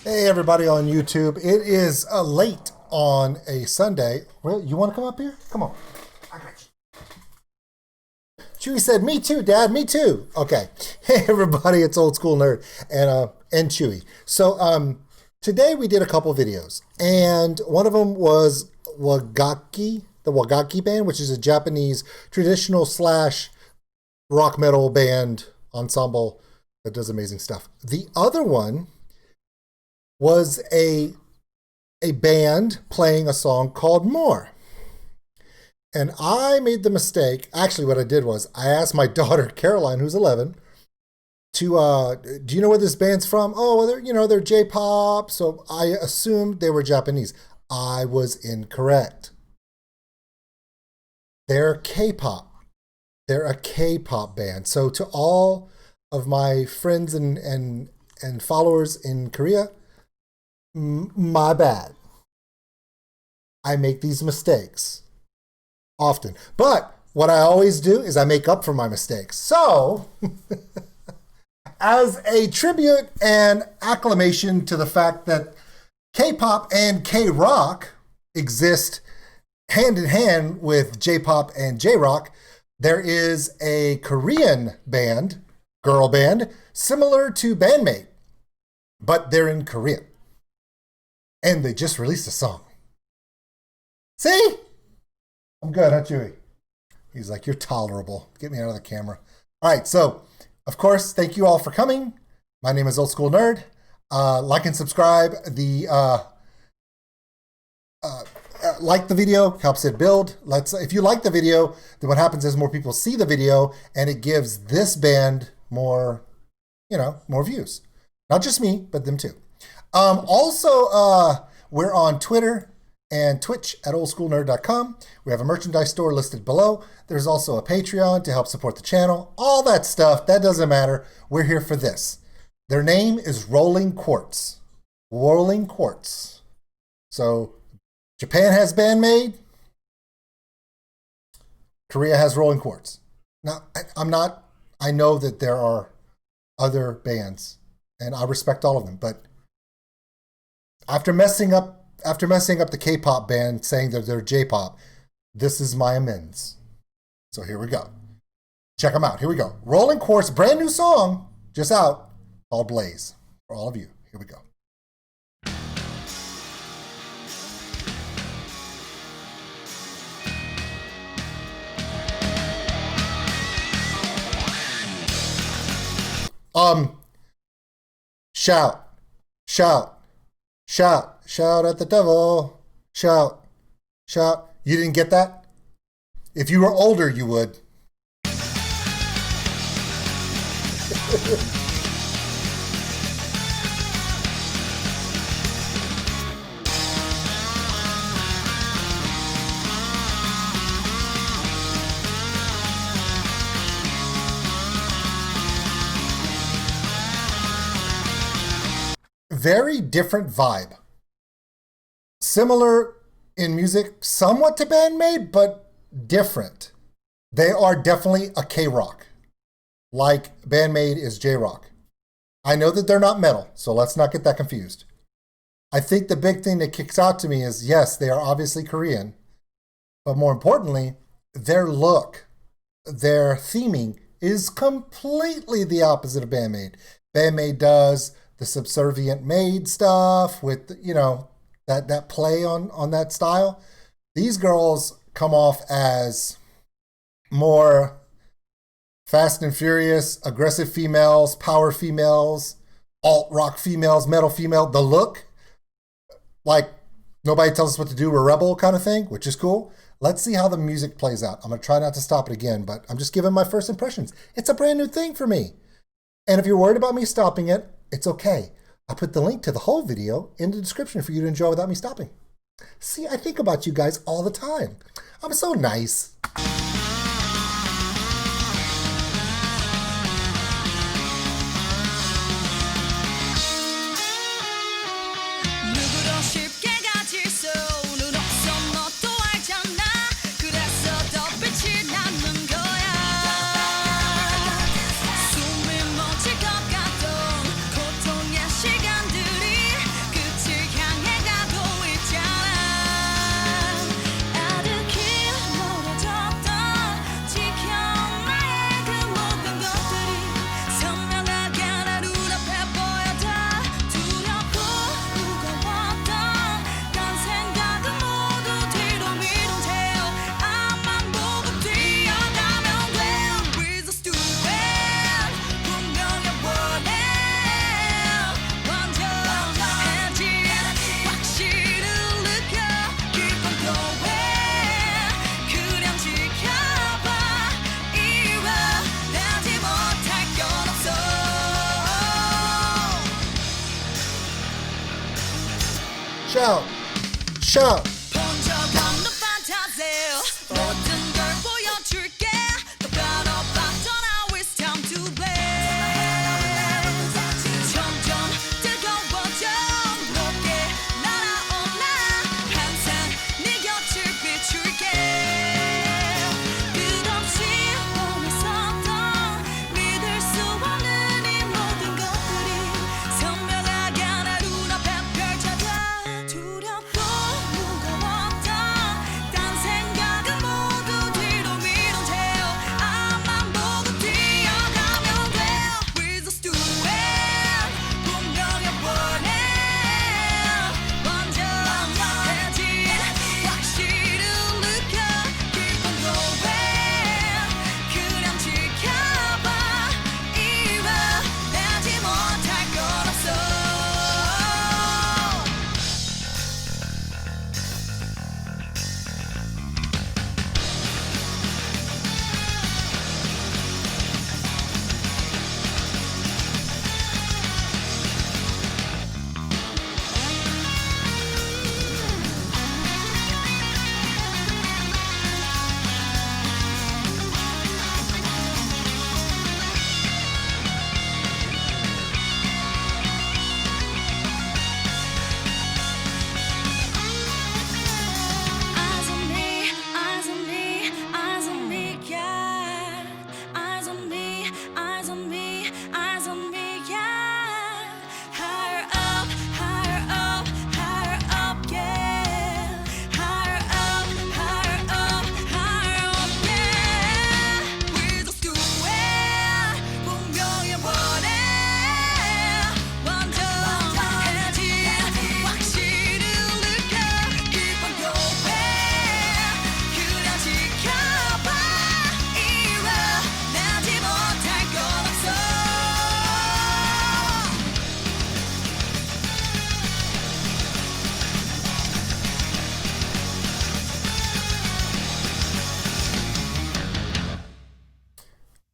Hey everybody on YouTube. It is late on a Sunday. Well, you want to come up here? Come on. I got you. Chewy said, "Me too, Dad. Me too." Okay. Hey everybody, it's Old School Nerd and Chewy. So today we did a couple videos, and one of them was Wagaki, the Wagaki band, which is a Japanese traditional slash rock metal band ensemble that does amazing stuff. The other one was a band playing a song called More. And I made the mistake. Actually, what I did was I asked my daughter, Caroline, who's 11, to, do you know where this band's from? Oh, well, they're J-pop. So I assumed they were Japanese. I was incorrect. They're K-pop. They're a K-pop band. So to all of my friends and followers in Korea, my bad. I make these mistakes often. But what I always do is I make up for my mistakes. So, as a tribute and acclamation to the fact that K-pop and K-rock exist hand in hand with J-pop and J-rock, there is a Korean band, girl band, similar to Bandmate, but they're in Korea. And they just released a song. See? I'm good, huh, Chewy? He's like, "You're tolerable. Get me out of the camera." All right, so, of course, thank you all for coming. My name is Old School Nerd. Like and subscribe. Like the video, helps it build. If you like the video, then what happens is more people see the video, and it gives this band more views. Not just me, but them too. Also, we're on Twitter and Twitch at oldschoolnerd.com. We have a merchandise store listed below. There's also a Patreon to help support the channel. All that stuff, that doesn't matter. We're here for this. Their name is Rolling Quartz. Rolling Quartz. So, Japan has Bandmate. Korea has Rolling Quartz. Now, I know that there are other bands, and I respect all of them, but after messing up the K-pop band saying that they're J-pop, this is my amends. So here we go. Check them out. Here we go. Rolling Quartz, brand new song, just out, called Blaze. For all of you. Here we go. Shout. Shout at the devil. Shout. You didn't get that? If you were older, you would. Very different vibe. Similar in music, somewhat to Bandmate, but different. They are definitely a K-rock, like Bandmate is J-rock. I know that they're not metal, so let's not get that confused. I think the big thing that kicks out to me is, yes, they are obviously Korean, but more importantly, their look, their theming is completely the opposite of Bandmate. Bandmate does the subservient maid stuff with, that play on that style. These girls come off as more fast and furious, aggressive females, power females, alt-rock females, metal female. The look, like nobody tells us what to do, we're rebel kind of thing, which is cool. Let's see how the music plays out. I'm going to try not to stop it again, but I'm just giving my first impressions. It's a brand new thing for me. And if you're worried about me stopping it, it's okay. I put the link to the whole video in the description for you to enjoy without me stopping. See, I think about you guys all the time. I'm so nice. shout, shout.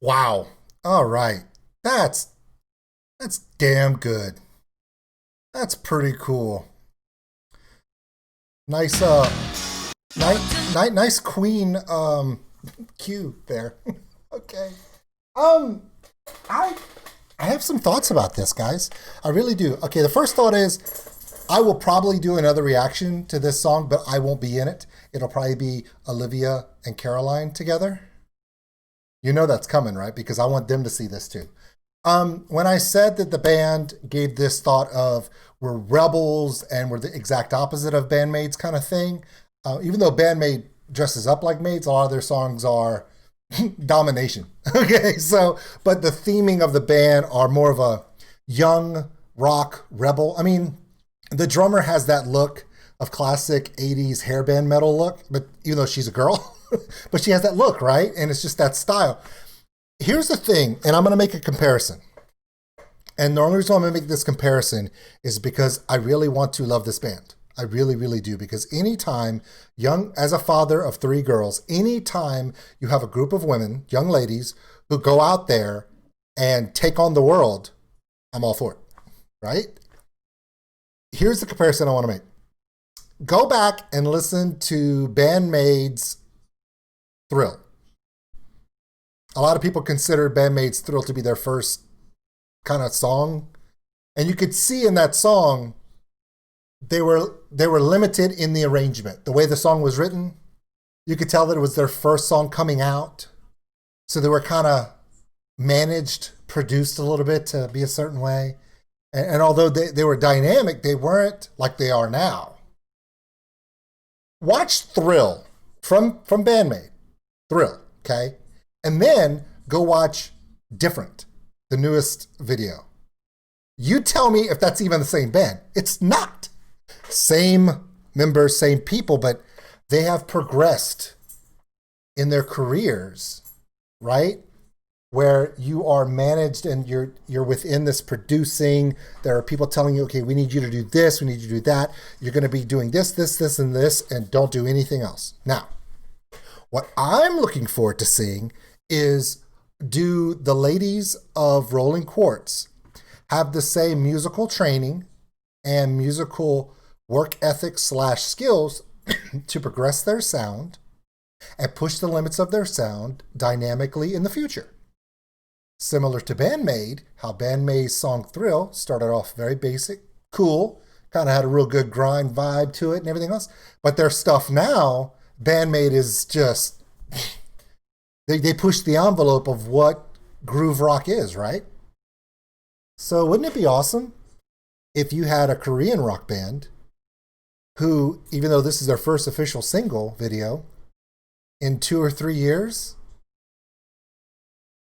Wow. All right. That's damn good. That's pretty cool. Nice nice Queen cue there. Okay. I I have some thoughts about this, guys. I really do. Okay, the first thought is I will probably do another reaction to this song, but I won't be in it. It'll probably be Olivia and Caroline together. You know that's coming, right? Because I want them to see this too. When I said that the band gave this thought of we're rebels and we're the exact opposite of bandmaids kind of thing, even though bandmaid dresses up like maids, a lot of their songs are domination. Okay, so, but the theming of the band are more of a young rock rebel. I mean, the drummer has that look of classic 80s hairband metal look, but even though she's a girl, but she has that look, right? And it's just that style. Here's the thing, and I'm going to make a comparison. And the only reason I'm going to make this comparison is because I really want to love this band. I really, really do. Because anytime, as a father of 3 girls, anytime you have a group of women, young ladies, who go out there and take on the world, I'm all for it, right? Here's the comparison I want to make. Go back and listen to Bandmaid's Thrill. A lot of people consider Bandmaid's Thrill to be their first kind of song. And you could see in that song, they were limited in the arrangement. The way the song was written, you could tell that it was their first song coming out. So they were kind of managed, produced a little bit to be a certain way. And although they were dynamic, they weren't like they are now. Watch Thrill from Bandmaid. Thrill, okay? And then go watch Different, the newest video. You tell me if that's even the same band. It's not. Same members, same people, but they have progressed in their careers, right? Where you are managed and you're within this producing. There are people telling you, okay, we need you to do this, we need you to do that. You're going to be doing this, and this, and don't do anything else. Now, what I'm looking forward to seeing is, do the ladies of Rolling Quartz have the same musical training and musical work ethic / skills to progress their sound and push the limits of their sound dynamically in the future. Similar to Bandmade, how Bandmade's song Thrill started off very basic, cool, kind of had a real good grind vibe to it and everything else. But their stuff now, Bandmade is just, they push the envelope of what groove rock is, right? So wouldn't it be awesome if you had a Korean rock band who, even though this is their first official single video, in 2 or 3 years,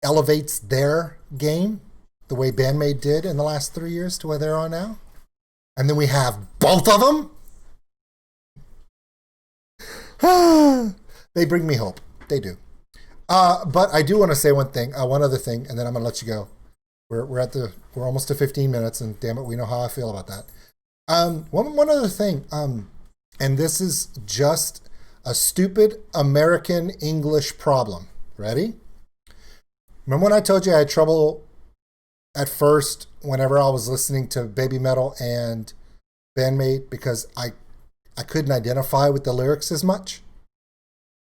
elevates their game the way Bandmade did in the last 3 years to where they're on now? And then we have both of them? They bring me hope. They do. But I do want to say one other thing, and then I'm going to let you go. We're almost to 15 minutes, and damn it, we know how I feel about that. One other thing, and this is just a stupid American English problem. Ready? Remember when I told you I had trouble at first whenever I was listening to Baby Metal and Bandmade because I couldn't identify with the lyrics as much?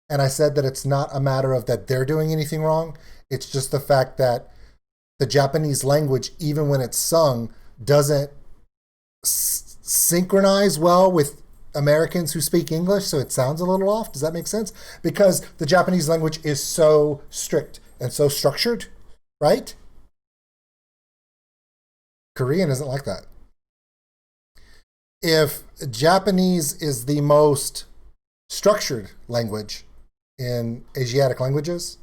And I said that it's not a matter of that they're doing anything wrong. It's just the fact that the Japanese language, even when it's sung, doesn't synchronize well with Americans who speak English, so it sounds a little off. Does that make sense? Because the Japanese language is so strict and so structured, right? Korean isn't like that. If Japanese is the most structured language in Asiatic languages,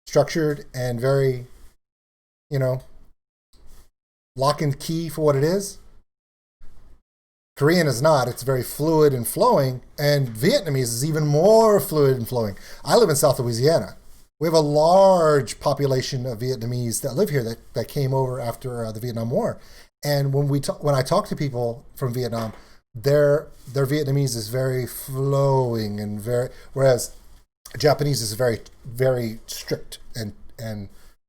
structured and very, lock and key for what it is, Korean is not. It's very fluid and flowing, and Vietnamese is even more fluid and flowing. I live in South Louisiana. We have a large population of Vietnamese that live here that came over after the Vietnam War. And when I talk to people from Vietnam, their Vietnamese is very flowing and whereas Japanese is very, very strict and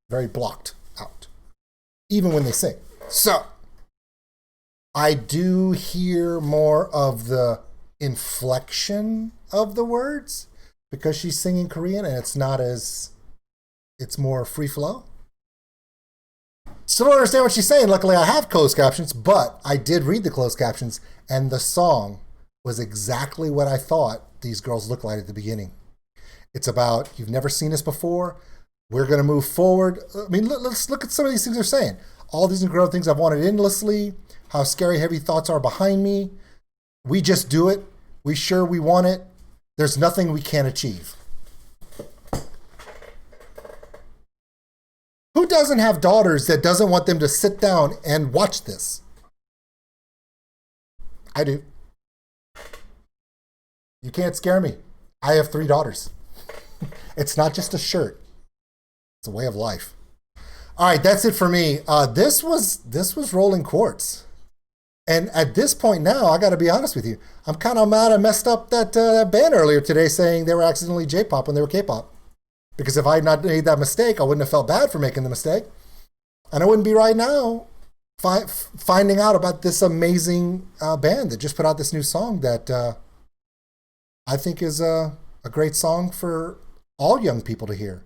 very blocked out, even when they sing. So I do hear more of the inflection of the words because she's singing Korean and it's more free flow. Still don't understand what she's saying. Luckily I have closed captions, but I did read the closed captions and the song was exactly what I thought these girls looked like at the beginning. It's about, you've never seen us before. We're going to move forward. I mean, let's look at some of these things they're saying. All these incredible things I've wanted endlessly. How scary, heavy thoughts are behind me. We just do it. We want it. There's nothing we can't achieve. Who doesn't have daughters that doesn't want them to sit down and watch this? I do. You can't scare me. I have 3 daughters. It's not just a shirt. It's a way of life. All right, that's it for me. This was Rolling Quartz. And at this point now, I got to be honest with you. I'm kind of mad I messed up that band earlier today saying they were accidentally J-pop when they were K-pop. Because if I had not made that mistake, I wouldn't have felt bad for making the mistake. And I wouldn't be right now finding out about this amazing band that just put out this new song that I think is a great song for all young people to hear.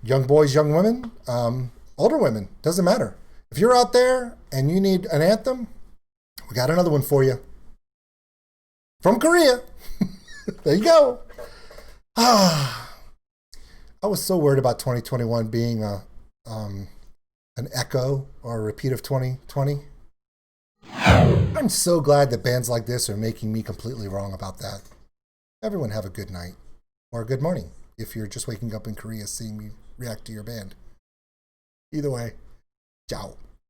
Young boys, young women, older women, doesn't matter. If you're out there and you need an anthem, we got another one for you. From Korea. There you go. I was so worried about 2021 being an echo or a repeat of 2020. I'm so glad that bands like this are making me completely wrong about that. Everyone have a good night or a good morning if you're just waking up in Korea seeing me react to your band. Either way, ciao.